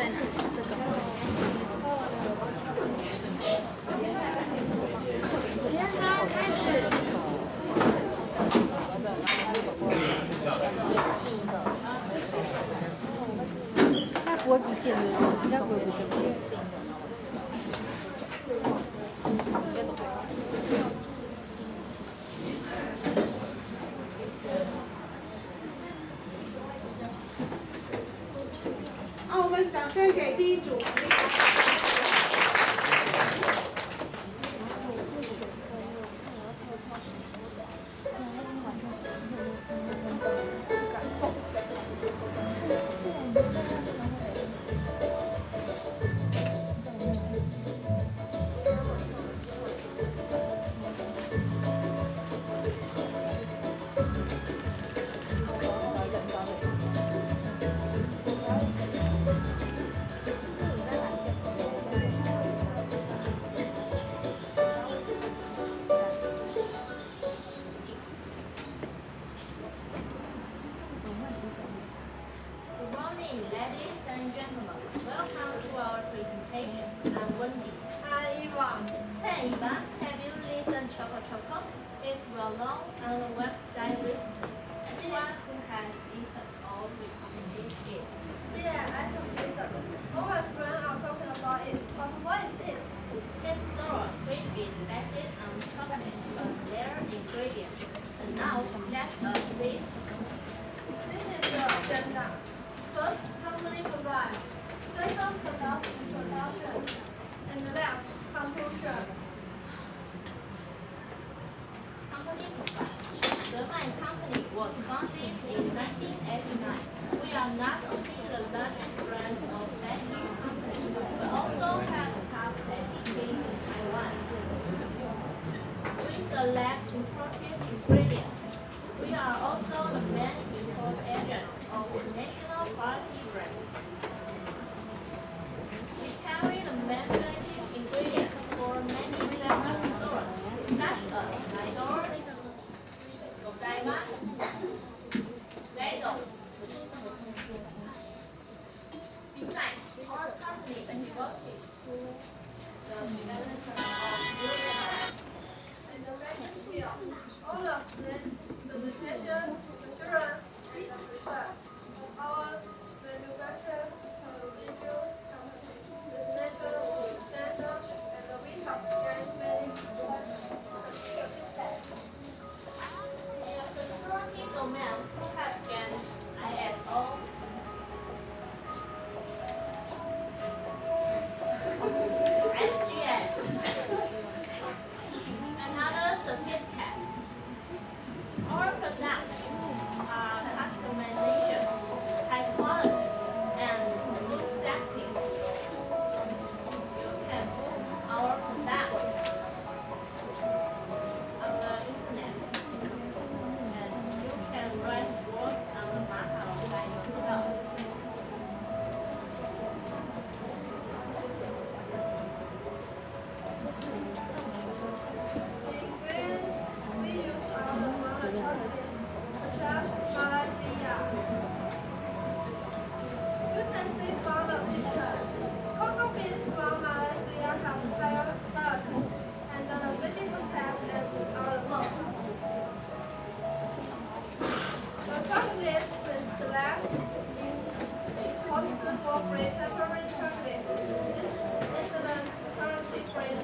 在哪？这个。原来开始。它不会不见的，应该不会不见的。好，我们掌声给第一组。Good morning, ladies and gentlemen. Welcome to our presentation. I'm Wendy. Hi, Eva. Hey, Eva, have you listened Choco Choco? It's well known on the website recently. Everyone who has eaten or recommended it. Yeah, I have listened. All my friends are talking about it. But what is it? It's syrup, which is based on chocolate as their ingredient. And now, let us see. This is the agenda. First, company provides. Second, production. And last, conclusion. Company profile. The Mine Company was founded in 1989. We are not only the largest brand of plastic company, but also have a top plastic in Taiwan. We select imported ingredients. We are also the main import agent of national quality brands. We carry the main basic ingredients for many flavor stores, such as Lidl, Godiva, Lidl. Besides, our company is devoted to the development of rural And the main skill. All of them, the nutrition, assurance, and the preserve of our manufacturer review with natural food standards, and we have gained many certificates. in a security domain who have gained ISO. SGS. Another certificate. Our products are customization, high quality, and food safety. You can book our products on the internet, and you can write work on the markup by yourself. The ingredients we use are the monochocolates, such as Malaysia. You can see from the picture, cocoa beans from Malaysia have higher quality, and the medical tablets are the most. The chocolate we select is possible for free temporary chocolate. Excellent quality-free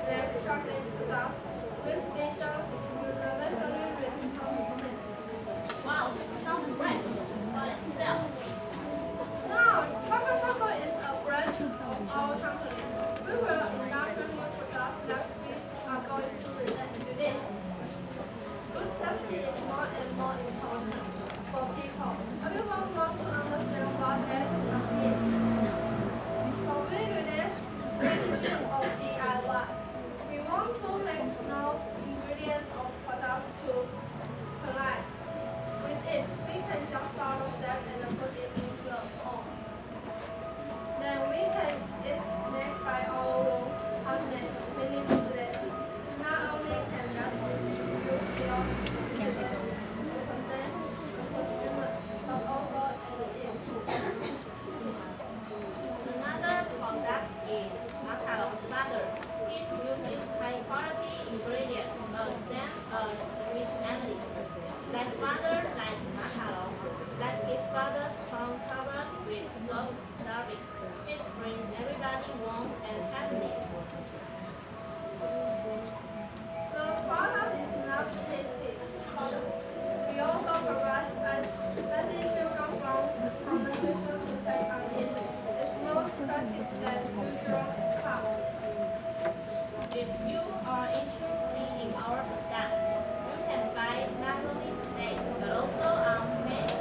black chocolate stuff with ginger universally responsive. Wow, sounds great. But itself. Now, Choco is a branch of our company. We will announce new products next week are going to present today. Food safety is more and more important for people. Everyone wants to understand what else can eat. is the natural cup. If you are interested in our product, you can buy not only today, but also on May 13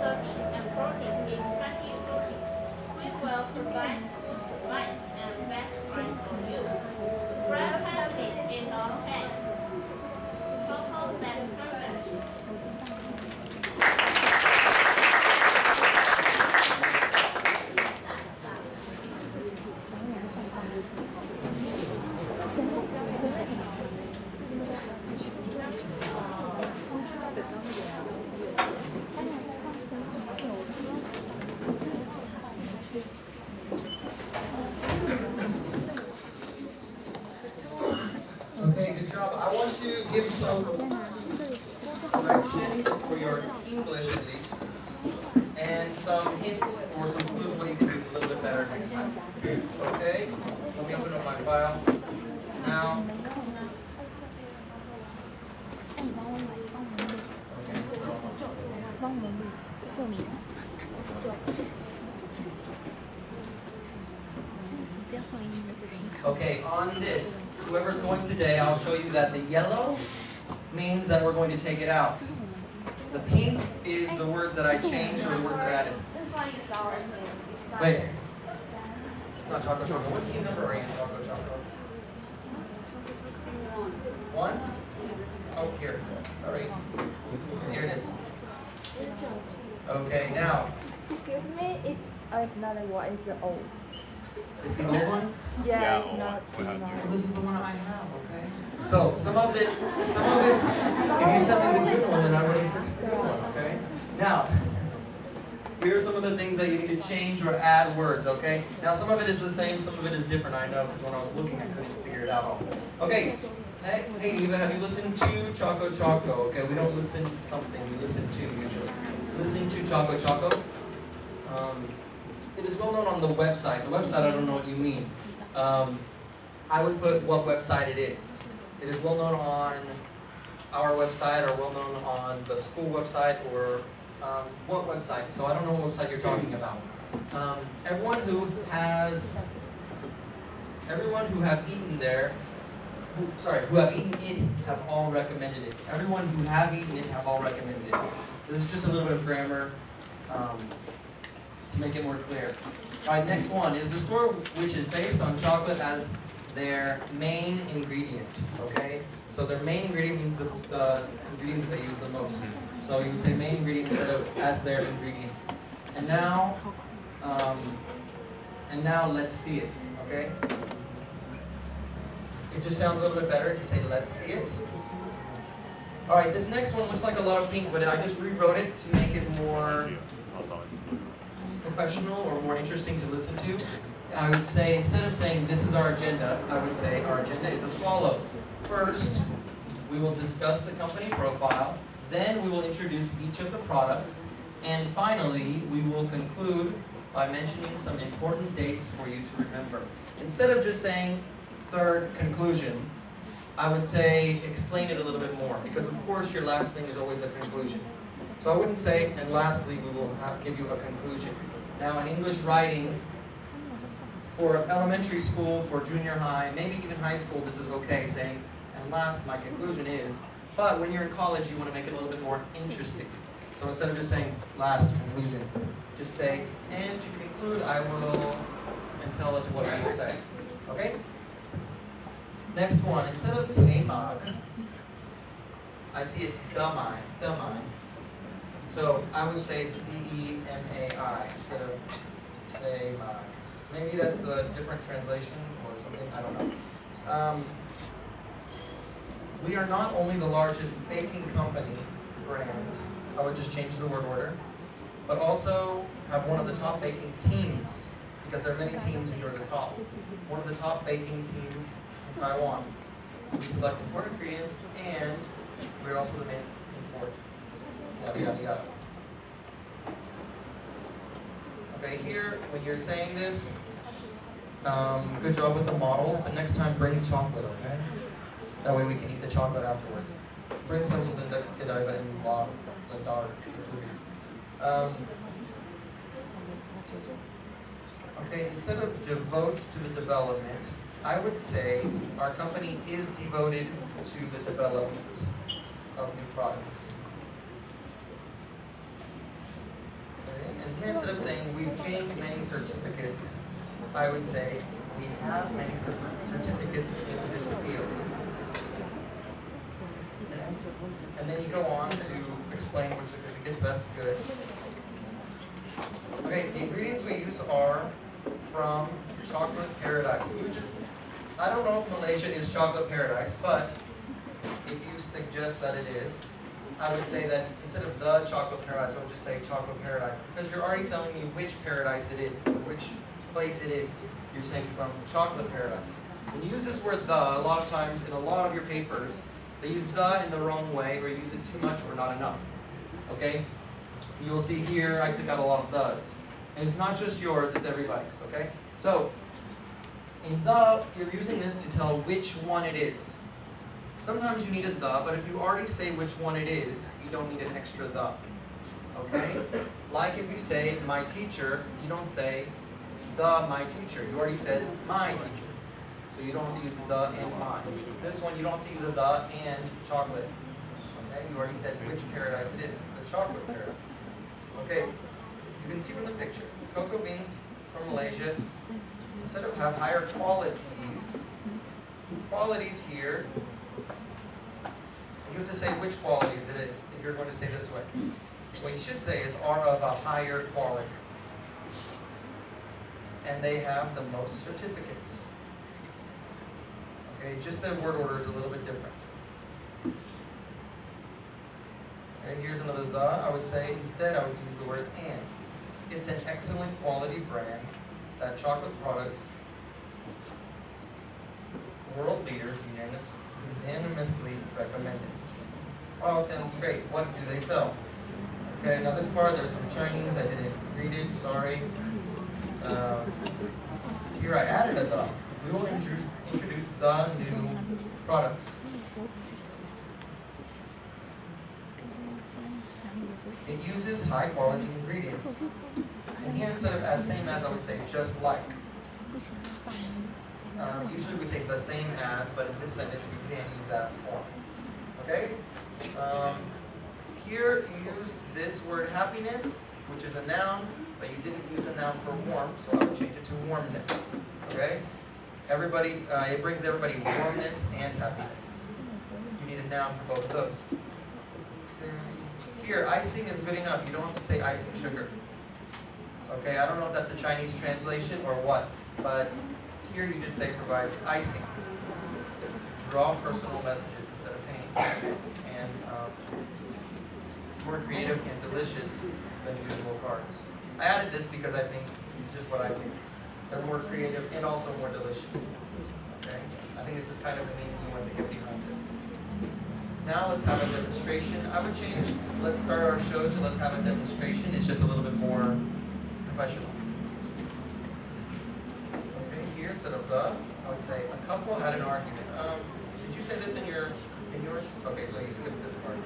and 14 in 2014. We will provide full supplies and best price for you. Spread happiness is our best. Total best perfect. Okay, good job. I want to give some corrections for your English at least, and some hints or some clues what you can do a little bit better next time. Okay? Let me open up my file. Now. Okay, on this, whoever's going today, I'll show you that the yellow means that we're going to take it out. The pink is the words that I changed or the words that I added. This one is our Wait. It's not Choco Choco. What team number are you, Choco Choco? 1? Oh, here. Sorry. Here it is. Okay, now. Excuse me, it's not what is the old. Is the old one? Yeah, it's not. Well, this is the one I have, okay? So, some of it, if you sent me the good one, then I would have fixed the good one, okay? Now, here are some of the things that you need to change or add words, okay? Now, some of it is the same, some of it is different, I know, because when I was looking, I couldn't figure it out all. Okay, hey Eva, have you listened to Choco Choco? Okay, we don't listen to something, we listen to usually. Listen to Choco Choco. It is well known on the website. The website, I don't know what you mean. I would put what website it is. It is well known on our website or well known on the school website or what website. So I don't know what website you're talking about. Everyone who have eaten there, who have eaten it have all recommended it. Everyone who have eaten it have all recommended it. This is just a little bit of grammar. To make it more clear. All right, next one is a store which is based on chocolate as their main ingredient, okay? So their main ingredient means the ingredient that they use the most. So you would say main ingredient instead of as their ingredient. And now let's see it, okay? It just sounds a little bit better if you say let's see it. All right, this next one looks like a lot of pink, but I just rewrote it to make it more professional or more interesting to listen to. I would say, instead of saying this is our agenda, I would say our agenda is as follows. First, we will discuss the company profile, then we will introduce each of the products, and finally, we will conclude by mentioning some important dates for you to remember. Instead of just saying third, conclusion, I would say explain it a little bit more, because of course your last thing is always a conclusion. So I wouldn't say, and lastly, we will give you a conclusion. Now in English writing, for elementary school, for junior high, maybe even high school, this is okay saying, and last, my conclusion is, but when you're in college, you want to make it a little bit more interesting. So instead of just saying last conclusion, just say, and to conclude, I will, and tell us what I will say. Okay? Next one, instead of Tamag, I see it's Damai. So I would say it's D-E-M-A-I instead of Tamai. Maybe that's a different translation or something, I don't know. We are not only the largest baking company brand, I would just change the word order, but also have one of the top baking teams, because there are many teams and you're the top. One of the top baking teams in Taiwan. We select important ingredients and we're also the main import. Yada, yada, yada. Okay, here, when you're saying this, good job with the models, but next time bring chocolate, okay? That way we can eat the chocolate afterwards. Bring some of the next Godiva and the dog. Okay, instead of devotes to the development, I would say our company is devoted to the development of new products. Okay, and here instead of saying we've gained many certificates, I would say we have many certificates in this field. And then you go on to explain what certificates, that's good. Okay, the ingredients we use are from Chocolate Paradise. I don't know if Malaysia is Chocolate Paradise, but if you suggest that it is, I would say that instead of the Chocolate Paradise, I would just say Chocolate Paradise, because you're already telling me which paradise it is, which place it is. You're saying from Chocolate Paradise. When you use this word the, a lot of times in a lot of your papers, they use the in the wrong way, or use it too much or not enough. Okay? You'll see here, I took out a lot of thes. And it's not just yours, it's everybody's, okay? So, in the, you're using this to tell which one it is. Sometimes you need a the, but if you already say which one it is, you don't need an extra the. Okay? Like if you say my teacher, you don't say the my teacher. You already said my teacher. So you don't have to use the and my. This one you don't have to use a the and chocolate. Okay? You already said which paradise it is. It's the chocolate paradise. Okay? You can see from the picture. Cocoa beans from Malaysia, instead of have higher qualities here, you have to say which qualities it is if you're going to say this way. What you should say is are of a higher quality. And they have the most certificates. Okay, just the word order is a little bit different. Okay, here's another the. I would say instead I would use the word and. It's an excellent quality brand that chocolate products, world leaders unanimously recommended. Oh, sounds great. What do they sell? Okay, now this part, there's some Chinese. I didn't read it, sorry. Here I added a the. We will introduce the new products. It uses high quality ingredients. And here instead of as same as, I would say just like. Usually we say the same as, but in this sentence we can't use that form. Okay? Here you use this word happiness, which is a noun, but you didn't use a noun for warm, so I would change it to warmness. Okay? Everybody, it brings everybody warmness and happiness. You need a noun for both of those. Here, icing is good enough. You don't have to say icing sugar. Okay, I don't know if that's a Chinese translation or what, but here you just say provides icing. Draw personal messages instead of paintings. And more creative and delicious than usual cards. I added this because I think it's just what I think. They're more creative and also more delicious. Okay, I think this is kind of the meaning you want to get behind this. Now let's have a demonstration. I would change, let's start our show to let's have a demonstration. It's just a little bit more professional. Okay, here instead of the, I would say a couple had an argument. Did you say this in yours? Okay, so you skipped this part.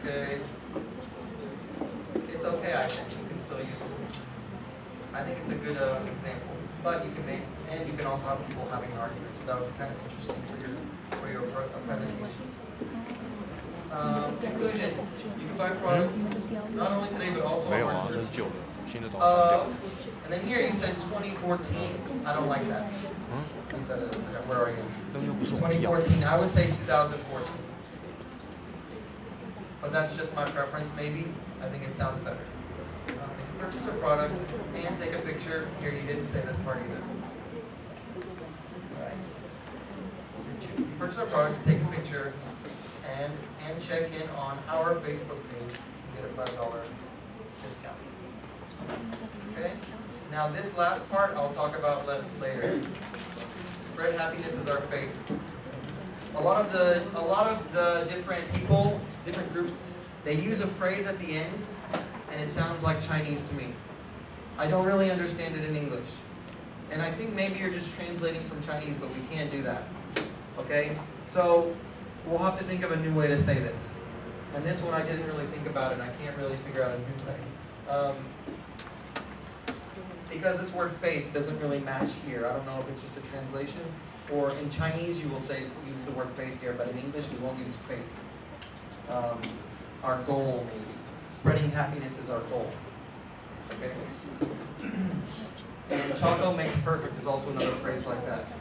Okay. It's okay, I think. You can still use it. I think it's a good example. But you can make, and you can also have people having an argument, so that would be kind of interesting for your presentation. Conclusion. You can buy products, not only today, but also on March 13th. And then here you said 2014. I don't like that. You said it. Where are you? 2014. I would say 2014. But that's just my preference, maybe. I think it sounds better. If you purchase our products and take a picture, here you didn't say this part either. Right. If you purchase our products, take a picture, and check in on our Facebook page, you get a $5 discount. Okay? Now this last part I'll talk about later. Spread happiness is our faith. A lot of the different people, different groups, they use a phrase at the end, and it sounds like Chinese to me. I don't really understand it in English. And I think maybe you're just translating from Chinese, but we can't do that. Okay? So we'll have to think of a new way to say this. And this one I didn't really think about it, and I can't really figure out a new way. because this word faith doesn't really match here. I don't know if it's just a translation, or in Chinese you will say use the word faith here, but in English we won't use faith. Our goal, maybe. Spreading happiness is our goal. Okay? And Choco makes perfect is also another phrase like that.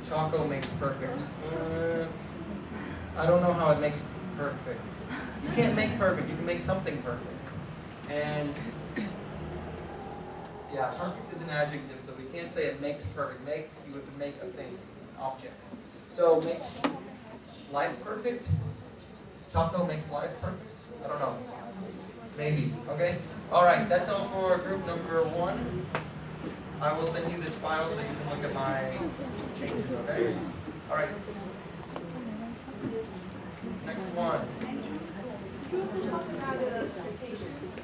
Choco makes perfect. I don't know how it makes perfect. You can't make perfect, you can make something perfect. And yeah, perfect is an adjective, so we can't say it makes perfect. Make, you have to make a thing, an object. So makes life perfect? Choco makes life perfect? I don't know. Maybe, okay? Alright, that's all for group number 1. I will send you this file so you can look at my changes, okay? Alright. Next one.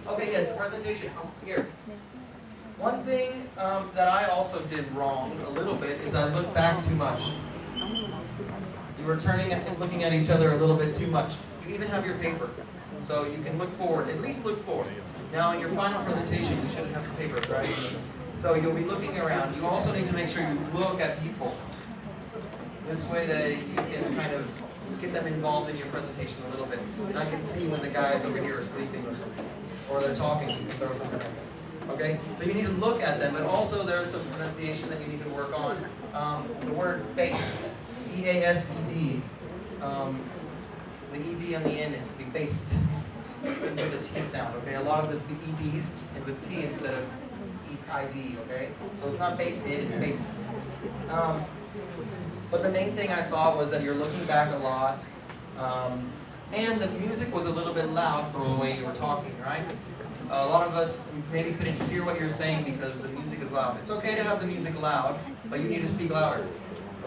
Okay, yes, presentation. Here. One thing that I also did wrong a little bit is I looked back too much. You were turning and looking at each other a little bit too much. You even have your paper. So you can look forward, at least look forward. Now in your final presentation, you shouldn't have the paper, right? So you'll be looking around. You also need to make sure you look at people. This way that you can kind of get them involved in your presentation a little bit. And I can see when the guys over here are sleeping or something, or they're talking, you can throw something at them. Okay? So you need to look at them, but also there's some pronunciation that you need to work on. The word based, E-A-S-E-D. The ED on the end is to be based into the T sound, okay? A lot of the EDs end with T instead of ID, okay? So it's not based, it's based. But the main thing I saw was that you're looking back a lot, and the music was a little bit loud for the way you were talking, right? A lot of us maybe couldn't hear what you're saying because the music is loud. It's okay to have the music loud, but you need to speak louder.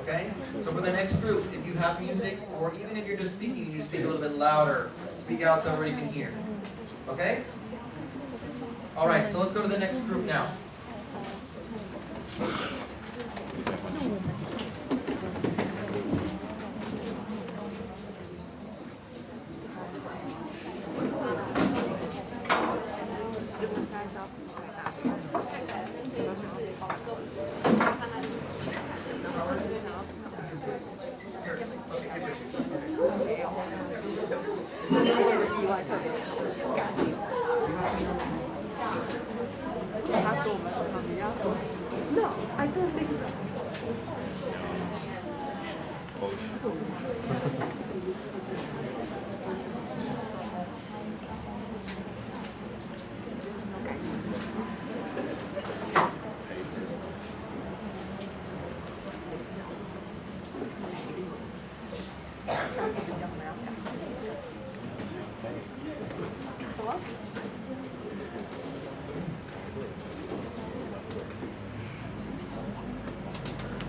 Okay? So for the next groups, if you have music, or even if you're just speaking, you need to speak a little bit louder. Speak out so everybody can hear. Okay? Alright, so let's go to the next group now. No, I don't think so.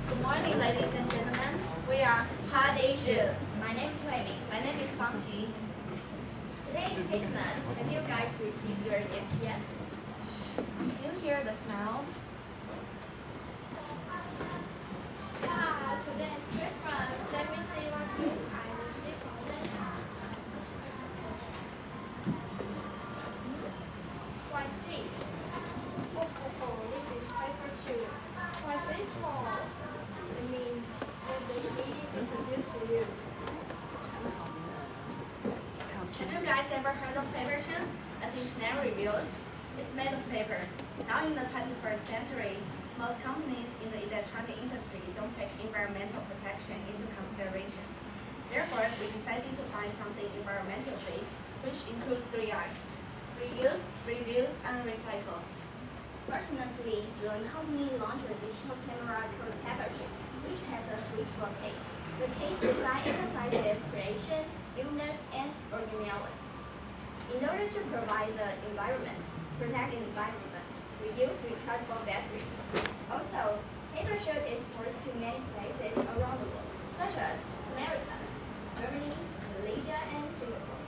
Good morning, ladies and gentlemen. We are Hard Asia. My name is Wei. My name is Fang Qi. Today is Christmas. Have you guys received your gifts yet? Can you hear the sound? Yeah, today is Christmas. Let me see what gift I received from them. What's this? Oh, this is paper shoe. What's this for? I mean, when the ladies introduced to you. Have you guys ever heard of paper shoes? As its name reveals, it's made of paper. Now in the 21st century, most companies in the electronic industry don't take environmental protection into consideration. Therefore, we decided to find something environmental safe, which includes 3 R's: reuse, reduce, and recycle. Fortunately, June company launched a digital camera called Papership, which has a switch for case. The case design emphasizes creation, uniqueness, and originality. In order to provide the environment, protect the environment, we use rechargeable batteries. Also, Papership is exported to many places around the world, such as America, Germany, Malaysia, and Singapore.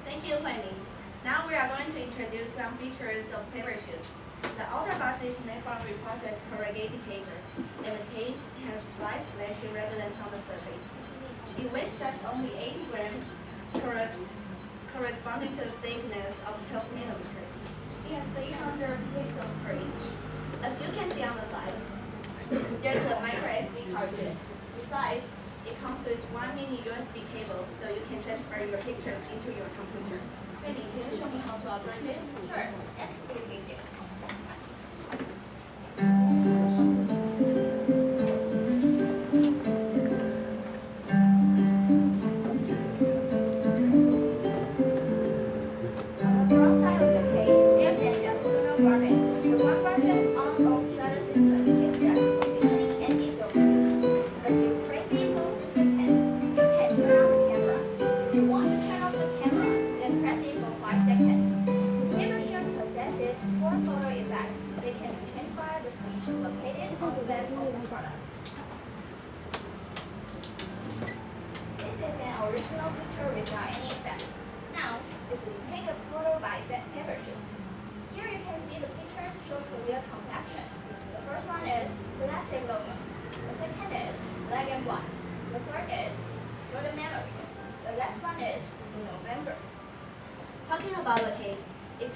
Thank you, Huimin. Now we are going to introduce some features of paper shoes. The outer box is made from reprocessed corrugated paper, and the case has slight flashing resonance on the surface. It weighs just only 80 grams, corresponding to the thickness of 12 millimeters. It has 300 pixels per inch. intelligent. Besides, it comes with one mini USB cable, so you can transfer your pictures into your computer. Maybe can you show me how to operate it? Sure, let's see the video. On the front side of the case, there's an external button. The one button on-off shutter system is flexible listening and ease of use. As you press it for 2 seconds, you can turn on the camera. If you want to turn off the camera, then press it for 5 seconds. Paper Shield possesses 4 photo effects. They can be changed by the switch located on the back of the product. This is an original picture without any effects. Now, if we take a photo by Paper Shield, here you can see the pictures show clear complexion. The first one is classic logo. The second is black and white. The third is golden memory. The last one is November. Talking about the case, it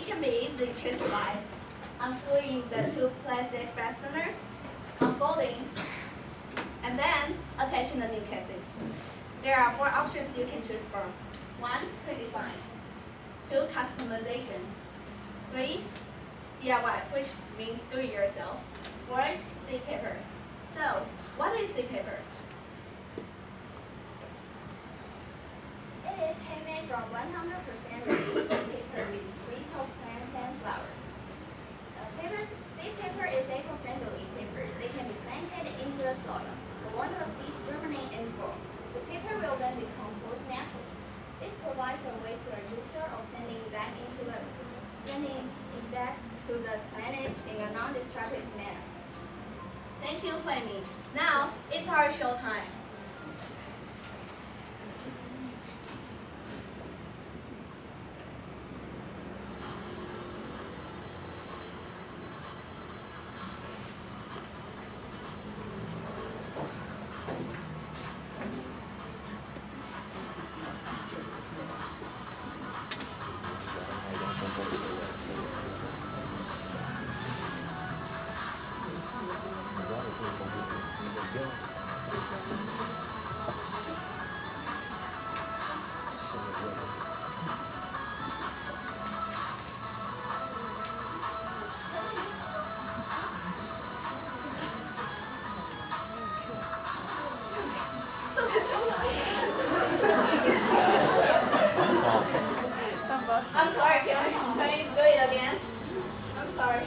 can be easily changed by unscrewing the 2 plastic fasteners, unfolding, and then attaching the new casing. There are 4 options you can choose from. 1. Pre-design. 2. Customization. 3. DIY, which means do it yourself. 4. Sea paper. So, what is sea paper? It is handmade from 100% recycled paper with trees of plants and flowers. Sea paper is eco-friendly paper. They can be planted into the soil. Along the seeds germinate and grow. The paper will then decompose naturally. This provides a way to a user of sending it back to the planet in a non-destructive manner. Thank you, Huimi. Now, it's our show time. I'm sorry, can you do it again? I'm sorry.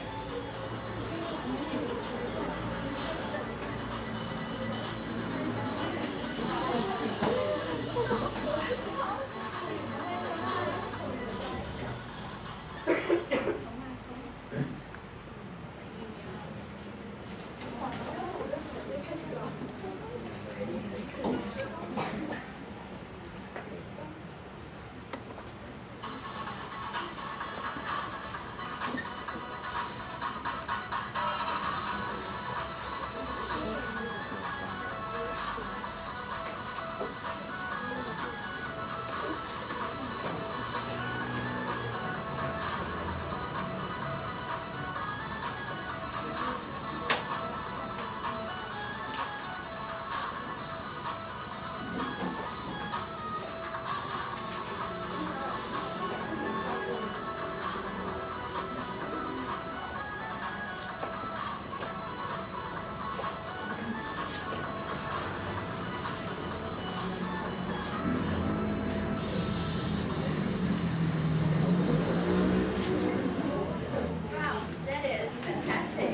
Wow, that is fantastic.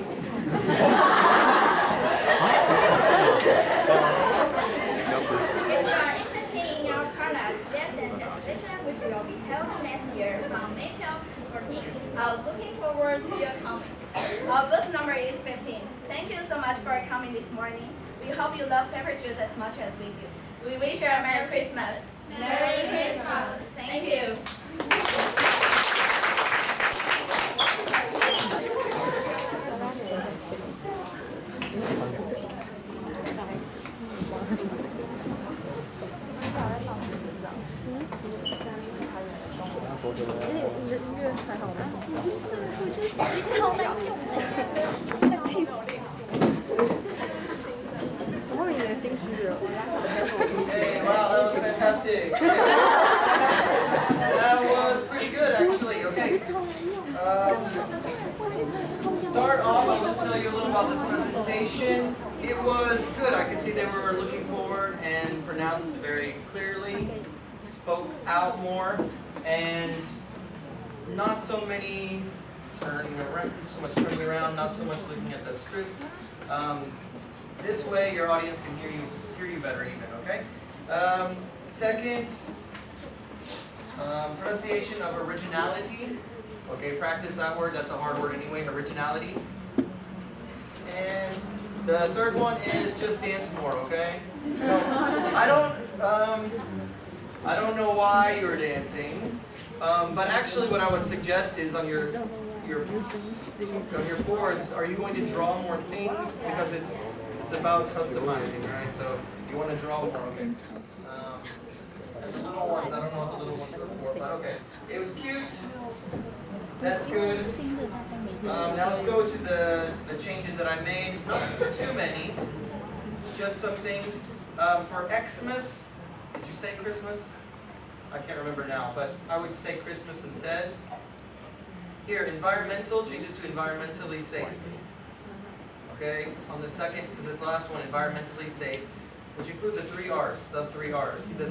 If you are interested in our products, there's an exhibition which will be held next year from May 12 to 14. I'm looking forward to your coming. Our booth number is 15. Thank you so much for coming this morning. We hope you love Pepper Juice as much as we do. We wish you a Merry Christmas. Merry Christmas. Thank you. start off, I'll just tell you a little about the presentation. It was good. I could see they were looking forward and pronounced very clearly, spoke out more, and not so many turning around, not so much looking at the script. This way, your audience can hear you better even. Okay. Second, pronunciation of originality. Okay, practice that word. That's a hard word anyway. Originality. And the third one is just dance more. Okay. So, I don't know why you're dancing, but actually, what I would suggest is on your boards, are you going to draw more things because it's about customizing, right? So you want to draw more. Okay. And the little ones, I don't know what the little ones are for, but okay. It was cute. That's good. Now let's go to the changes that I made. Not too many. Just some things. For Xmas, did you say Christmas? I can't remember now, but I would say Christmas instead. Here, environmental changes to environmentally safe. Okay, on the second, this last one, environmentally safe, which include the 3 R's, the 3 R's. See the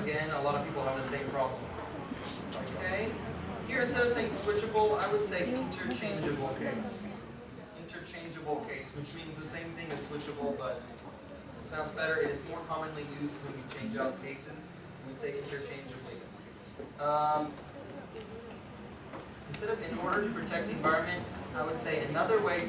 again, a lot of people have the same problem. Okay, here instead of saying switchable, I would say interchangeable case. Interchangeable case, which means the same thing as switchable, but sounds better. It is more commonly used when you change out cases. We would say interchangeably. Instead of in order to protect the environment, I would say another way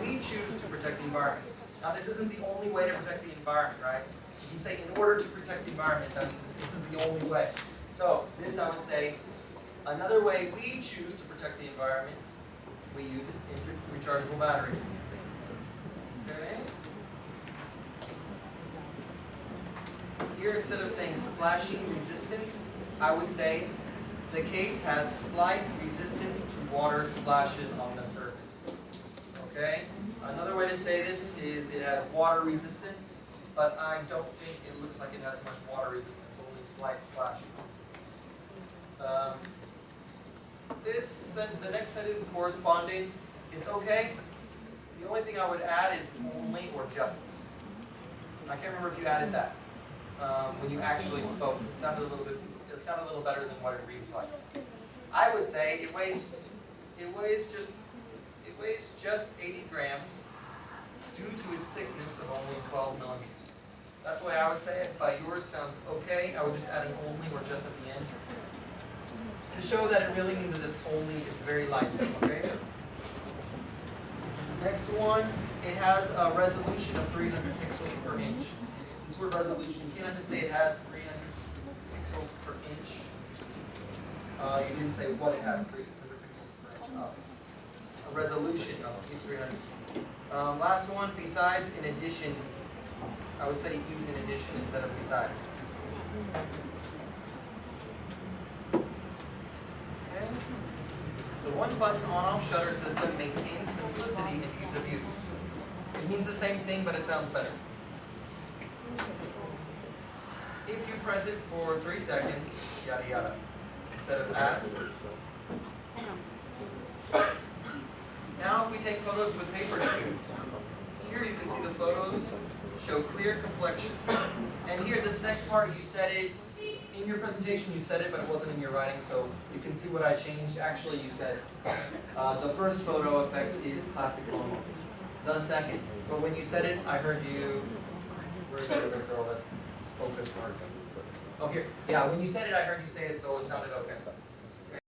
we choose to protect the environment. Now this isn't the only way to protect the environment, right? If you say in order to protect the environment, that means this is the only way. So this I would say, another way we choose to protect the environment, we use rechargeable batteries. Okay. Here instead of saying splashing resistance, I would say the case has slight resistance to water splashes on the surface. Okay? Another way to say this is it has water resistance, but I don't think it looks like it has much water resistance, only slight splashing resistance. The next sentence corresponding, it's okay. The only thing I would add is only or just. I can't remember if you added that when you actually spoke. It sounded a little better than what it reads like. I would say it weighs just 80 grams due to its thickness of only 12 millimeters. That's the way I would say it, but yours sounds okay. I would just add an only or just at the end to show that it really means that it's only is very light. Okay. Next one, it has a resolution of 300 pixels per inch. This word resolution, you cannot just say it has 300 pixels per inch. You didn't say what it has, 300 pixels per inch. A resolution of 300. Last one, besides, in addition. I would say use in addition instead of besides. Okay. The one-button on-off shutter system maintains simplicity and ease of use. It means the same thing, but it sounds better. If you press it for 3 seconds, yada yada, instead of as. Now if we take photos with paper shoot, here you can see the photos show clear complexion. And here, this next part, you said it, in your presentation you said it, but it wasn't in your writing, so you can see what I changed. Actually, you said the first photo effect is classic lomo. The second. But when you said it, I heard you, where's the other girl that's focused part? Oh, here. Yeah, when you said it, I heard you say it, so it sounded okay.